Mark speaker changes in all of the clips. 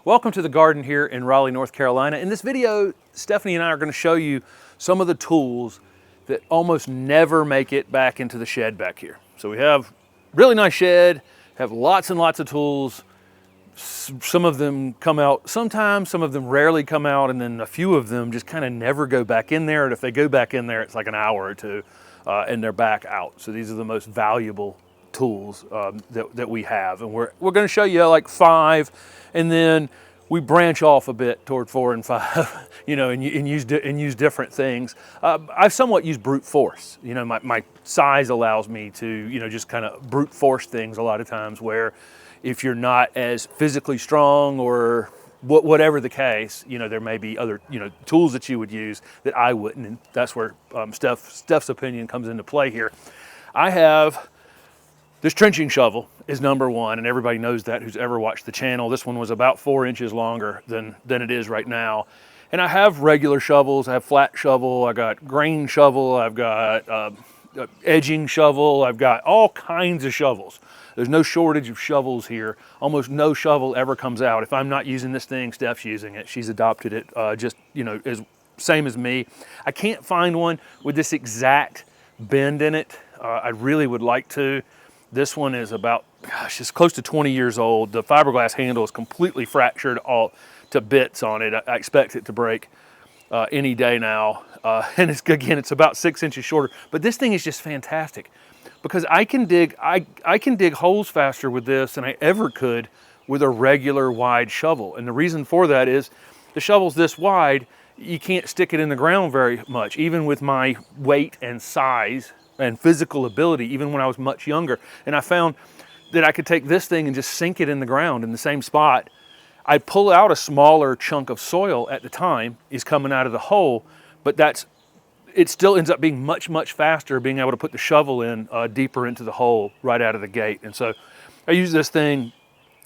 Speaker 1: Welcome to the garden here in Raleigh, North Carolina. In this video, Stephany and I are going to show you some of the tools that almost never make it back into the shed back here. So we have really nice shed, have lots and lots of tools. Some of them come out sometimes, some of them rarely come out, and then a few of them just kind of never go back in there. And if they go back in there, it's like an hour or two and they're back out. So these are the most valuable tools that we have, and we're going to show you like 5, and then we branch off a bit toward 4 and 5, you know, and use different things. I've somewhat used brute force. You know, my size allows me to, you know, just kind of brute force things a lot of times, where if you're not as physically strong or whatever the case, you know, there may be other, you know, tools that you would use that I wouldn't, and that's where Steph's opinion comes into play here. I have this trenching shovel is number 1, and everybody knows that who's ever watched the channel. This one was about 4 inches longer than it is right now. And I have regular shovels. I have flat shovel. I got grain shovel. I've got edging shovel. I've got all kinds of shovels. There's no shortage of shovels here. Almost no shovel ever comes out. If I'm not using this thing, Steph's using it. She's adopted it, just, you know, same as me. I can't find one with this exact bend in it. I really would like to. This one is about, gosh, it's close to 20 years old. The fiberglass handle is completely fractured all to bits on it. I expect it to break any day now. And it's about 6 inches shorter. But this thing is just fantastic because I can dig holes faster with this than I ever could with a regular wide shovel. And the reason for that is the shovel's this wide, you can't stick it in the ground very much, even with my weight and size and physical ability, even when I was much younger. And I found that I could take this thing and just sink it in the ground in the same spot. I'd pull out a smaller chunk of soil at the time is coming out of the hole, but it still ends up being much, much faster being able to put the shovel in deeper into the hole right out of the gate. And so I use this thing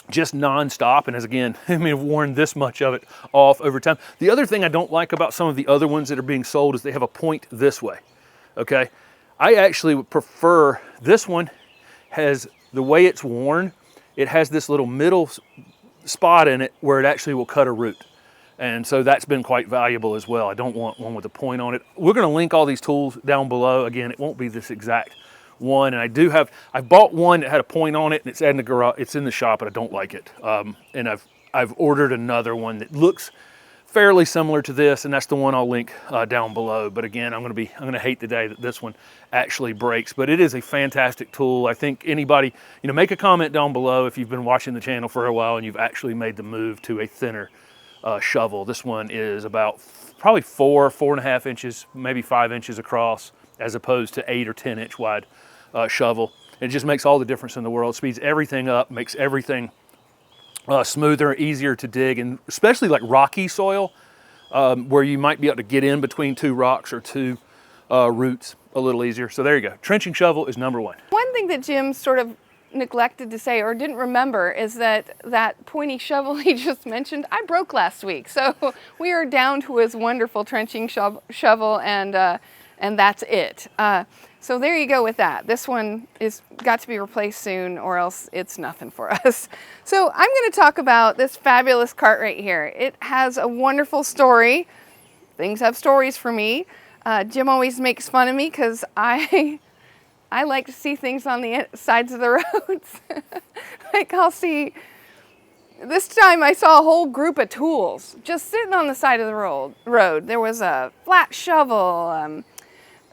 Speaker 1: just nonstop, and I've worn this much of it off over time. The other thing I don't like about some of the other ones that are being sold is they have a point this way, okay? I actually would prefer, this one has, the way it's worn, it has this little middle spot in it where it actually will cut a root. And so that's been quite valuable as well. I don't want one with a point on it. We're going to link all these tools down below. Again, it won't be this exact one. And I bought one that had a point on it, and it's in the garage, it's in the shop, but I don't like it. And I've ordered another one that looks fairly similar to this, and that's the one I'll link down below. But again, I'm going to hate the day that this one actually breaks. But it is a fantastic tool. I think anybody, you know, make a comment down below if you've been watching the channel for a while and you've actually made the move to a thinner shovel. This one is about probably 4.5 inches, maybe 5 inches across, as opposed to 8 or 10 inch wide shovel. It just makes all the difference in the world. It speeds everything up, makes everything smoother, easier to dig, and especially like rocky soil where you might be able to get in between 2 rocks or 2 roots a little easier. So there you go. Trenching shovel is number 1.
Speaker 2: One thing that Jim sort of neglected to say or didn't remember is that pointy shovel he just mentioned, I broke last week. So we are down to his wonderful trenching shovel, and that's it. So there you go with that. This one is got to be replaced soon, or else it's nothing for us. So I'm going to talk about this fabulous cart right here. It has a wonderful story. Things have stories for me. Jim always makes fun of me because I like to see things on the sides of the roads. Like I'll see, this time I saw a whole group of tools just sitting on the side of the road. There was a flat shovel,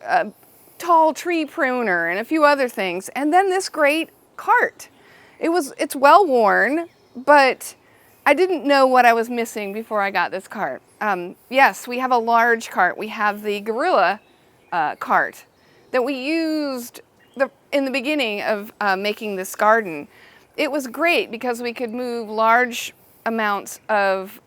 Speaker 2: a tall tree pruner, and a few other things, and then this great cart. It's well worn, but I didn't know what I was missing before I got this cart. Yes, we have a large cart. We have the Gorilla cart that we used in the beginning of making this garden. It was great because we could move large amounts of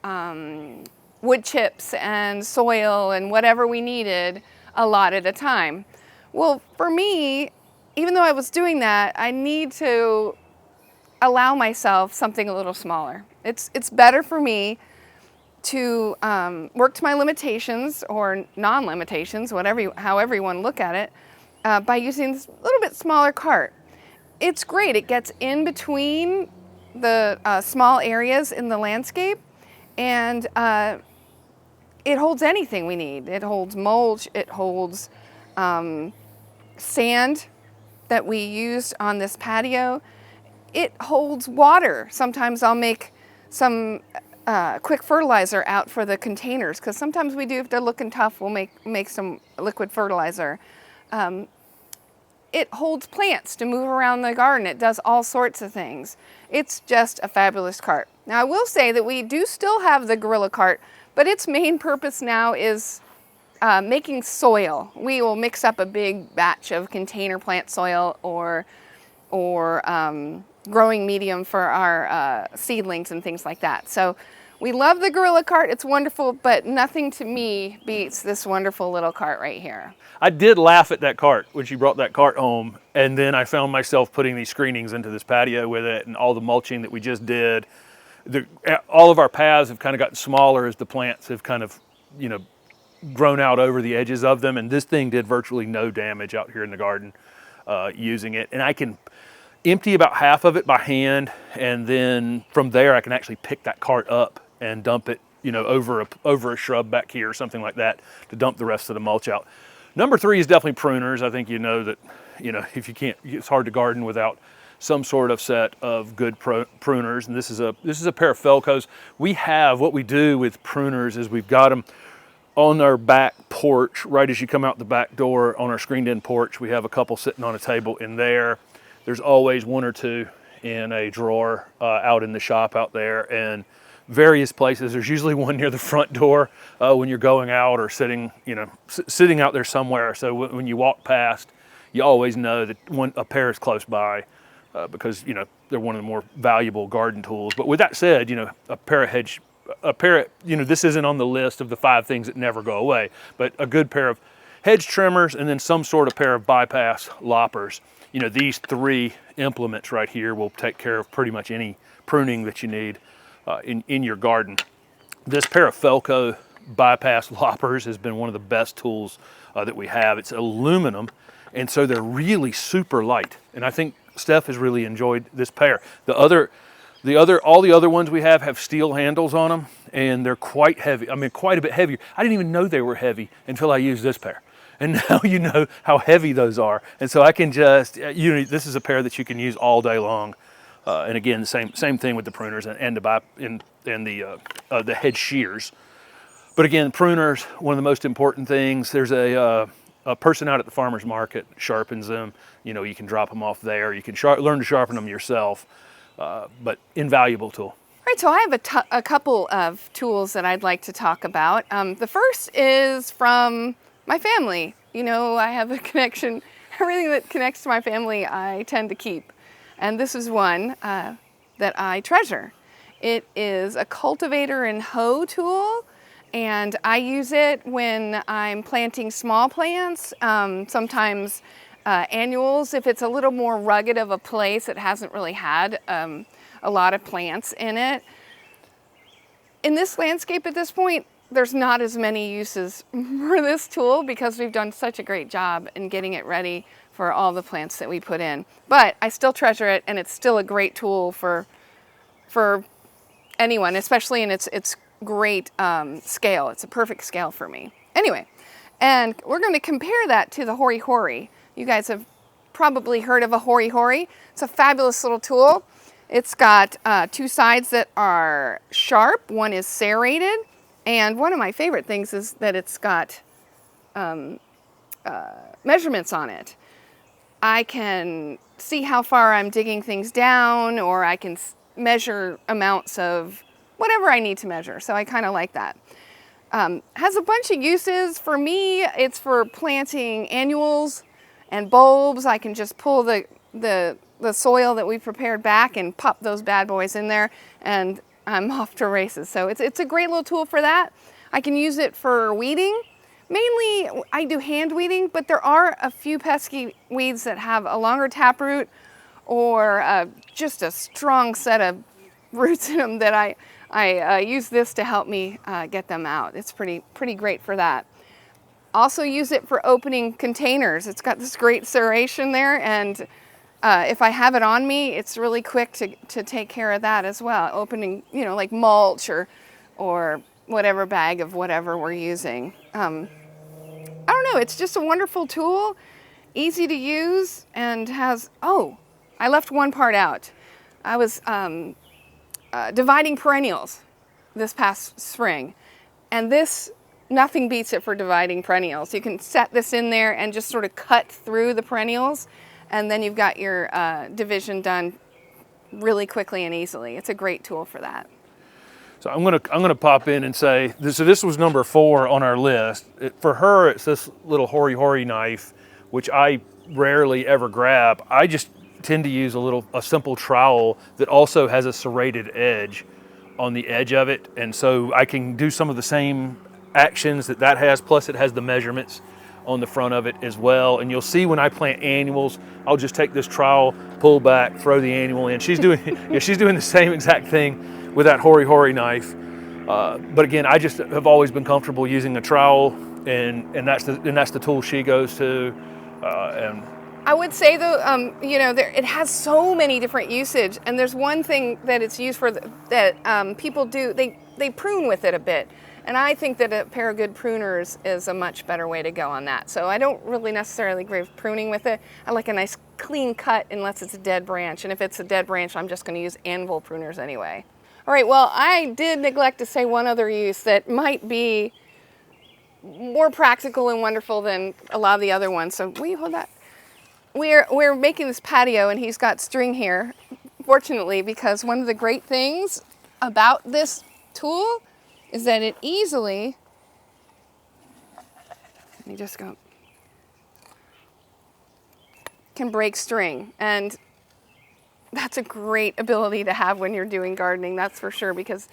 Speaker 2: wood chips and soil and whatever we needed a lot at a time. Well, for me, even though I was doing that, I need to allow myself something a little smaller. It's better for me to work to my limitations or non-limitations, however you want to look at it, by using this little bit smaller cart. It's great. It gets in between small areas in the landscape, and it holds anything we need. It holds mulch, it holds sand that we used on this patio. It holds water. Sometimes I'll make some quick fertilizer out for the containers, because sometimes we do, if they're looking tough, we'll make some liquid fertilizer. It holds plants to move around the garden. It does all sorts of things. It's just a fabulous cart. Now I will say that we do still have the Gorilla cart, but its main purpose now is making soil. We will mix up a big batch of container plant soil or growing medium for our seedlings and things like that. So we love the Gorilla cart. It's wonderful, but nothing to me beats this wonderful little cart right here.
Speaker 1: I did laugh at that cart when she brought that cart home, and then I found myself putting these screenings into this patio with it, and all the mulching that we just did. All of our paths have kind of gotten smaller as the plants have kind of, you know, grown out over the edges of them, and this thing did virtually no damage out here in the garden using it. And I can empty about half of it by hand, and then from there I can actually pick that cart up and dump it, you know, over a shrub back here or something like that to dump the rest of the mulch out. Number 3 is definitely pruners. I think you know that, you know, if you can't, it's hard to garden without some sort of set of good pruners. And this is a pair of Felcos. What we do with pruners is we've got them on our back porch, right as you come out the back door on our screened-in porch. We have a couple sitting on a table in there. There's always 1 or 2 in a drawer out in the shop out there, and various places. There's usually 1 near the front door when you're going out or sitting, you know, sitting out there somewhere. So when you walk past, you always know that a pair is close by because, you know, they're one of the more valuable garden tools. But with that said, you know, you know, this isn't on the list of the 5 things that never go away, but a good pair of hedge trimmers and then some sort of pair of bypass loppers. You know, these 3 implements right here will take care of pretty much any pruning that you need in your garden. This pair of Felco bypass loppers has been one of the best tools that we have. It's aluminum, and so they're really super light. And I think Steph has really enjoyed this pair. All the other ones we have steel handles on them, and they're quite heavy. I mean, quite a bit heavier. I didn't even know they were heavy until I used this pair. And now you know how heavy those are. And so I can just, you know, this is a pair that you can use all day long. And again, the same thing with the pruners and the hedge shears. But again, pruners, one of the most important things. There's a person out at the farmer's market sharpens them. You know, you can drop them off there. You can learn to sharpen them yourself. But invaluable tool.
Speaker 2: Right, so I have a couple of tools that I'd like to talk about. The first is from my family. You know, I have a connection. Everything that connects to my family, I tend to keep. And this is one that I treasure. It is a cultivator and hoe tool, and I use it when I'm planting small plants, sometimes annuals. If it's a little more rugged of a place, it hasn't really had a lot of plants in it. In this landscape at this point, there's not as many uses for this tool because we've done such a great job in getting it ready for all the plants that we put in. But I still treasure it, and it's still a great tool for anyone, especially in its great scale. It's a perfect scale for me. Anyway, and we're going to compare that to the Hori Hori. You guys have probably heard of a Hori Hori. It's a fabulous little tool. It's got 2 sides that are sharp. One is serrated. And one of my favorite things is that it's got measurements on it. I can see how far I'm digging things down, or I can measure amounts of whatever I need to measure. So I kind of like that. Has a bunch of uses. For me, it's for planting annuals and bulbs. I can just pull the soil that we prepared back and pop those bad boys in there, and I'm off to races. So it's a great little tool for that. I can use it for weeding. Mainly, I do hand weeding, but there are a few pesky weeds that have a longer taproot or just a strong set of roots in them that I use this to help me get them out. It's pretty great for that. Also use it for opening containers. It's got this great serration there, and if I have it on me, it's really quick to take care of that as well. Opening, you know, like mulch or whatever bag of whatever we're using. I don't know, it's just a wonderful tool, easy to use, and has, oh, I left one part out. I was dividing perennials this past spring, and this, nothing beats it for dividing perennials. You can set this in there and just sort of cut through the perennials, and then you've got your division done really quickly and easily. It's a great tool for that.
Speaker 1: So I'm gonna pop in and say, so this was number 4 on our list. For her, it's this little hori knife, which I rarely ever grab. I just tend to use a simple trowel that also has a serrated edge on the edge of it, and so I can do some of the same actions that has, plus it has the measurements on the front of it as well. And you'll see when I plant annuals, I'll just take this trowel, pull back, throw the annual in. She's doing yeah, she's doing the same exact thing with that hori knife. But again, I just have always been comfortable using a trowel, and that's the tool she goes to. And
Speaker 2: I would say though, you know, it has so many different usage, and there's one thing that it's used for that people do, they prune with it a bit. And I think that a pair of good pruners is a much better way to go on that. So I don't really necessarily agree with pruning with it. I like a nice clean cut unless it's a dead branch. And if it's a dead branch, I'm just going to use anvil pruners anyway. All right, well, I did neglect to say one other use that might be more practical and wonderful than a lot of the other ones. So will you hold that? We're making this patio, and he's got string here, fortunately, because one of the great things about this tool is that it easily, let me just go, can break string. And that's a great ability to have when you're doing gardening, that's for sure, because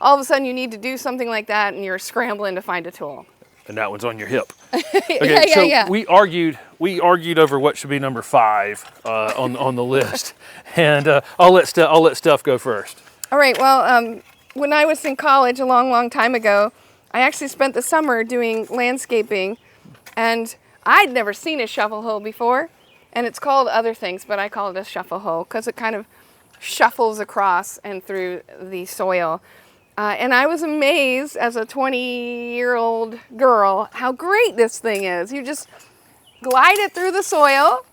Speaker 2: all of a sudden you need to do something like that and you're scrambling to find a tool.
Speaker 1: And that one's on your hip. Okay,
Speaker 2: yeah.
Speaker 1: We argued over what should be number 5 on the list, and I'll let Steph go first.
Speaker 2: All right. Well, when I was in college a long time ago, I actually spent the summer doing landscaping, and I'd never seen a shovel hoe before, and it's called other things, but I call it a shuffle hoe because it kind of shuffles across and through the soil. And I was amazed as a 20-year-old girl how great this thing is. You just glide it through the soil,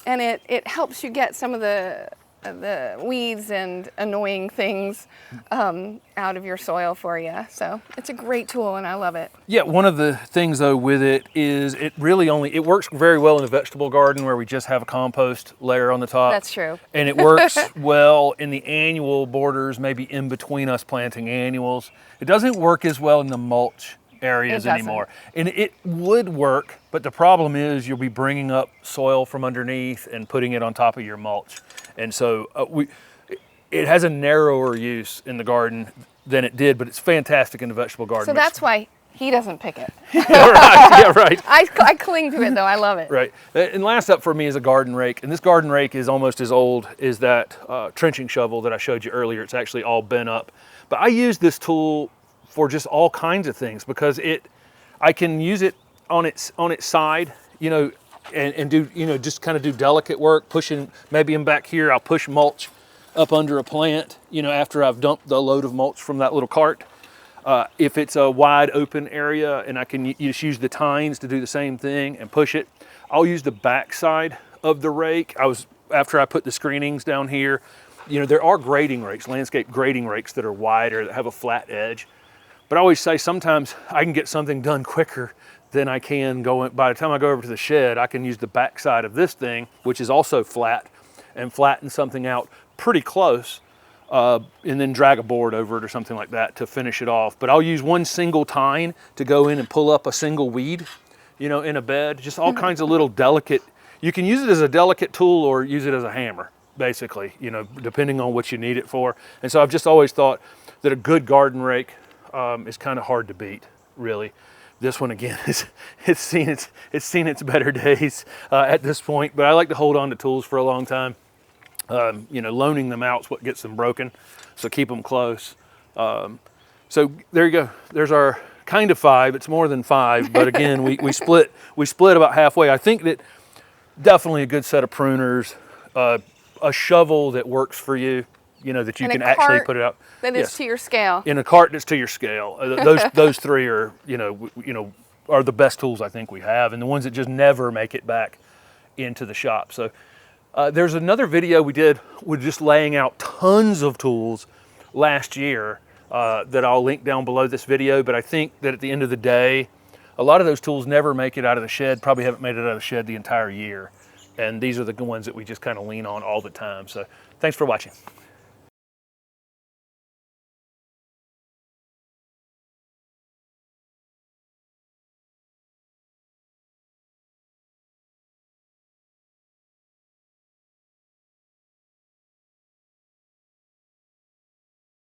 Speaker 2: and it helps you get some of the weeds and annoying things out of your soil for you. So it's a great tool, and I love it.
Speaker 1: Yeah, one of the things though with it is it works very well in a vegetable garden where we just have a compost layer on the top.
Speaker 2: That's true.
Speaker 1: And it works well in the annual borders, maybe in between us planting annuals. It doesn't work as well in the mulch areas anymore. And it would work, but the problem is you'll be bringing up soil from underneath and putting it on top of your mulch. And so it has a narrower use in the garden than it did, but it's fantastic in the vegetable garden.
Speaker 2: So that's why he doesn't pick it.
Speaker 1: Yeah, right.
Speaker 2: I cling to it though, I love it.
Speaker 1: Right. And last up for me is a garden rake. And this garden rake is almost as old as that trenching shovel that I showed you earlier. It's actually all bent up. But I use this tool for just all kinds of things because I can use it on its side, you know, and do, you know, just kind of do delicate work, pushing, maybe in back here, I'll push mulch up under a plant, you know, after I've dumped the load of mulch from that little cart. If it's a wide open area and I can just use the tines to do the same thing and push it, I'll use the back side of the rake. After I put the screenings down here, you know, there are grading rakes, landscape grading rakes that are wider, that have a flat edge. But I always say sometimes I can get something done quicker than I can by the time I go over to the shed, I can use the back side of this thing, which is also flat, and flatten something out pretty close, and then drag a board over it or something like that to finish it off. But I'll use one single tine to go in and pull up a single weed, you know, in a bed, just all kinds of little delicate, you can use it as a delicate tool or use it as a hammer, basically, you know, depending on what you need it for. And so I've just always thought that a good garden rake is kind of hard to beat, really. This one again, it's seen its better days at this point, but I like to hold on to tools for a long time. You know, loaning them out is what gets them broken, so keep them close. So there you go. There's our kind of 5. It's more than 5, but again, we split about halfway. I think that definitely a good set of pruners a shovel that works for you, you know, that you
Speaker 2: And a
Speaker 1: can actually
Speaker 2: cart
Speaker 1: put it out.
Speaker 2: that is to your scale.
Speaker 1: In a cart that's to your scale. Those three are, you know, are the best tools I think we have, and the ones that just never make it back into the shop. So there's another video we did with just laying out tons of tools last year that I'll link down below this video, but I think that at the end of the day, a lot of those tools never make it out of the shed, probably haven't made it out of the shed the entire year. And these are the ones that we just kind of lean on all the time. So thanks for watching.